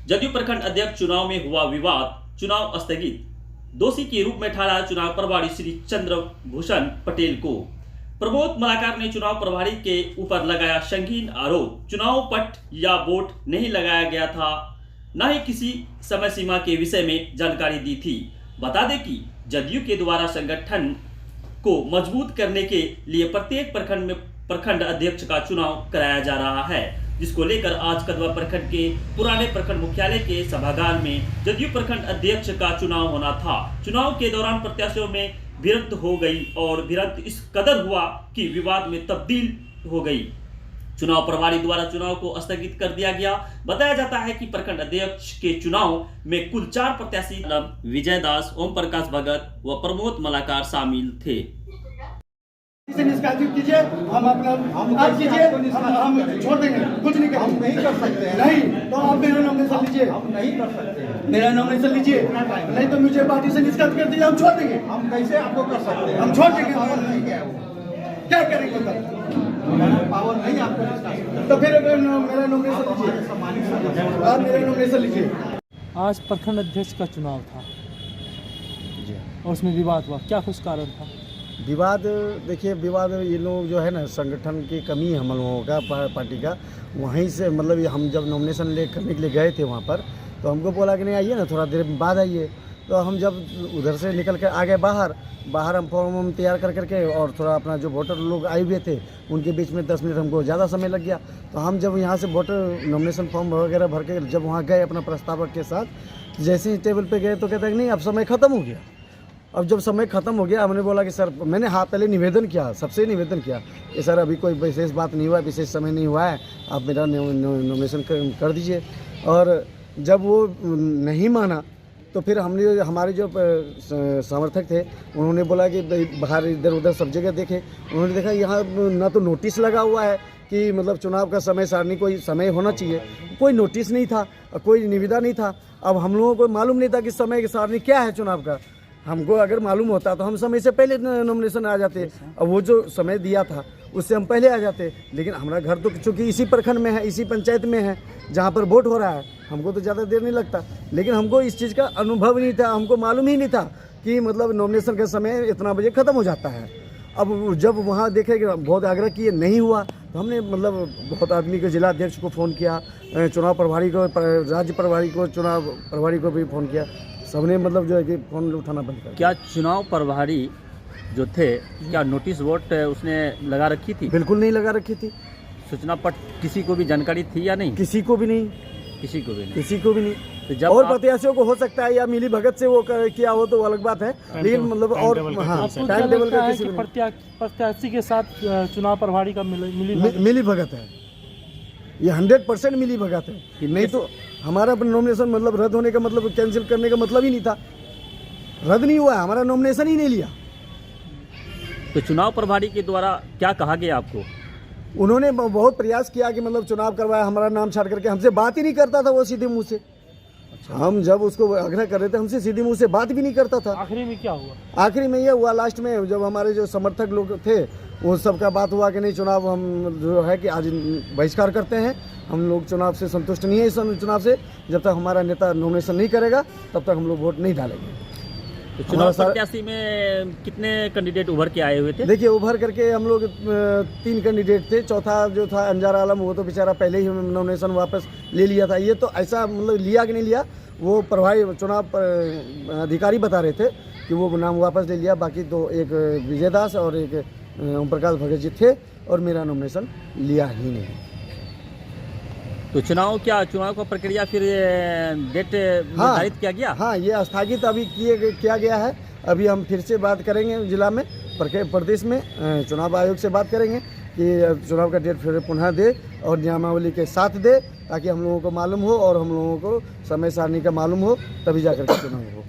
जदयू प्रखंड अध्यक्ष चुनाव में हुआ विवाद, चुनाव स्थगित। दोषी के रूप में ठहराया चुनाव प्रभारी श्री चंद्रभूषण पटेल को। प्रमोद मलाकार ने चुनाव प्रभारी के ऊपर लगाया संगीन आरोप। चुनाव पट या वोट नहीं लगाया गया था, न ही किसी समय सीमा के विषय में जानकारी दी थी। बता दें कि जदयू के द्वारा संगठन को मजबूत करने के लिए प्रत्येक प्रखंड में प्रखंड अध्यक्ष का चुनाव कराया जा रहा है, जिसको लेकर आज कदवा प्रखंड के पुराने प्रखंड मुख्यालय के सभागार में जदयू प्रखंड अध्यक्ष का चुनाव होना था। चुनाव के दौरान प्रत्याशियों में भिड़ंत हो गई और भिड़ंत इस कदर हुआ कि विवाद में तब्दील हो गई। चुनाव प्रभारी द्वारा चुनाव को स्थगित कर दिया गया। बताया जाता है कि प्रखंड अध्यक्ष के चुनाव में कुल 4 प्रत्याशी विजय दास, ओम प्रकाश भगत व प्रमोद मलाकार शामिल थे। इसे निष्कासित कीजिए, हम अपना आप कीजिए, हम छोड़ देंगे, कुछ नहीं करेंगे। हम नहीं कर सकते हैं। नहीं तो आप मेरा नॉमिनेशन लीजिए। हम नहीं कर सकते हैं। मेरा नॉमिनेशन लीजिए, नहीं तो मुझे पार्टी से निष्कासित कर दीजिए, हम छोड़ देंगे। हम कैसे आपको कर सकते हैं? हम छोड़ देंगे। पावर नहीं है वो। क्या करेंगे तब? पावर नहीं आपको निष्कासित करने की। तो फिर मेरा नॉमिनेशन लीजिए, सम्मानित सदस्य। आप मेरा नॉमिनेशन लीजिए। आज प्रखंड अध्यक्ष का चुनाव था और उसमें विवाद हुआ, क्या कुछ कारण था? विवाद, देखिए विवाद ये लोग जो है ना, संगठन की कमी है हम लोगों का, पार्टी का। वहीं से मतलब हम जब नॉमिनेशन ले करने के लिए गए थे वहाँ पर, तो हमको बोला कि नहीं आइए ना, थोड़ा देर बाद आइए। तो हम जब उधर से निकल कर आ गए बाहर हम फॉर्म तैयार कर करके, और थोड़ा अपना जो वोटर लोग आए हुए थे उनके बीच में 10 मिनट हमको ज़्यादा समय लग गया। तो हम जब यहाँ से वोटर नॉमिनेशन फॉर्म वगैरह भर के जब वहाँ गए अपना प्रस्तावक के साथ, जैसे ही टेबल पे गए तो कहते हैं नहीं अब समय ख़त्म हो गया। अब जब समय ख़त्म हो गया, हमने बोला कि सर, मैंने पहले निवेदन किया, सबसे निवेदन किया कि सर अभी कोई विशेष बात नहीं हुआ है, विशेष समय नहीं हुआ है, आप मेरा नॉमिनेशन कर दीजिए। और जब वो नहीं माना तो फिर हमने, हमारे जो समर्थक थे उन्होंने बोला कि बाहर इधर उधर सब जगह देखे। उन्होंने देखा यहाँ ना तो नोटिस लगा हुआ है कि मतलब चुनाव का समय सारणी कोई समय होना चाहिए, कोई नोटिस नहीं था, कोई निविदा नहीं था। अब हम लोगों को मालूम नहीं था कि समय की सारणी क्या है चुनाव का। हमको अगर मालूम होता तो हम समय से पहले नॉमिनेशन आ जाते, और वो जो समय दिया था उससे हम पहले आ जाते। लेकिन हमारा घर तो चूँकि इसी प्रखंड में है, इसी पंचायत में है जहाँ पर वोट हो रहा है, हमको तो ज़्यादा देर नहीं लगता। लेकिन हमको इस चीज़ का अनुभव नहीं था, हमको मालूम ही नहीं था कि मतलब नॉमिनेशन का समय इतना बजे ख़त्म हो जाता है। अब जब वहाँ देखे कि बहुत आग्रह किए, नहीं हुआ, तो हमने मतलब बहुत आदमी को, जिला अध्यक्ष को फ़ोन किया, चुनाव प्रभारी को, राज्य प्रभारी को, चुनाव प्रभारी को भी फ़ोन किया। सबने मतलब जो है कि फ़ोन उठाना बंद कर। क्या चुनाव प्रभारी जो थे, क्या नोटिस बोर्ड उसने लगा रखी थी? बिल्कुल नहीं लगा रखी थी। सूचना पट किसी को भी जानकारी थी या नहीं? किसी को भी नहीं, किसी को भी नहीं। किसी को भी नहीं। तो जब और प्रत्याशियों को हो सकता है या मिली भगत से वो किया हो तो अलग बात है, लेकिन मतलब और हाँ, टाइम टेबल का किसी प्रत्याशी के साथ चुनाव प्रभारी का मिली भगत है। ये 100% मिली भगत है कि नहीं तो हमारा नॉमिनेशन मतलब रद्द होने का मतलब, कैंसिल करने का मतलब ही नहीं था। रद्द नहीं हुआ, हमारा नॉमिनेशन ही नहीं लिया। तो चुनाव प्रभारी के द्वारा क्या कहा गया आपको? उन्होंने बहुत प्रयास किया कि मतलब चुनाव करवाया, हमारा नाम छाड़ करके हमसे बात ही नहीं करता था वो सीधे मुंह से। अच्छा। हम जब उसको आग्रह कर रहे थे, हमसे सीधे मुंह से बात भी नहीं करता था। आखिरी में क्या हुआ? आखिरी में ये हुआ, लास्ट में जब हमारे जो समर्थक लोग थे वो सबका बात हुआ कि नहीं, चुनाव हम जो है कि आज बहिष्कार करते हैं, हम लोग चुनाव से संतुष्ट नहीं है। इस चुनाव से जब तक हमारा नेता नॉमिनेशन नहीं करेगा तब तक हम लोग वोट नहीं डालेंगे। तो चुनाव प्रत्याशी में कितने कैंडिडेट उभर के आए हुए थे? देखिए, उभर करके हम लोग 3 कैंडिडेट थे। चौथा जो था अंजार आलम, वो तो बेचारा पहले ही नॉमिनेशन वापस ले लिया था। ये तो ऐसा मतलब लिया कि नहीं लिया, वो प्रभारी चुनाव अधिकारी बता रहे थे कि वो नाम वापस ले लिया। बाकी तो एक विजय दास और एक ओम प्रकाश भगत जी थे, और मेरा नॉमिनेशन लिया ही नहीं। तो चुनाव का प्रक्रिया फिर डेट निर्धारित किया गया? हाँ, ये स्थगित अभी किया गया है। अभी हम फिर से बात करेंगे जिला में, प्रदेश में चुनाव आयोग से बात करेंगे कि चुनाव का डेट फिर पुनः दे और नियमावली के साथ दे, ताकि हम लोगों को मालूम हो और हम लोगों को समय सारणी का मालूम हो, तभी जाकर के चुनाव हो।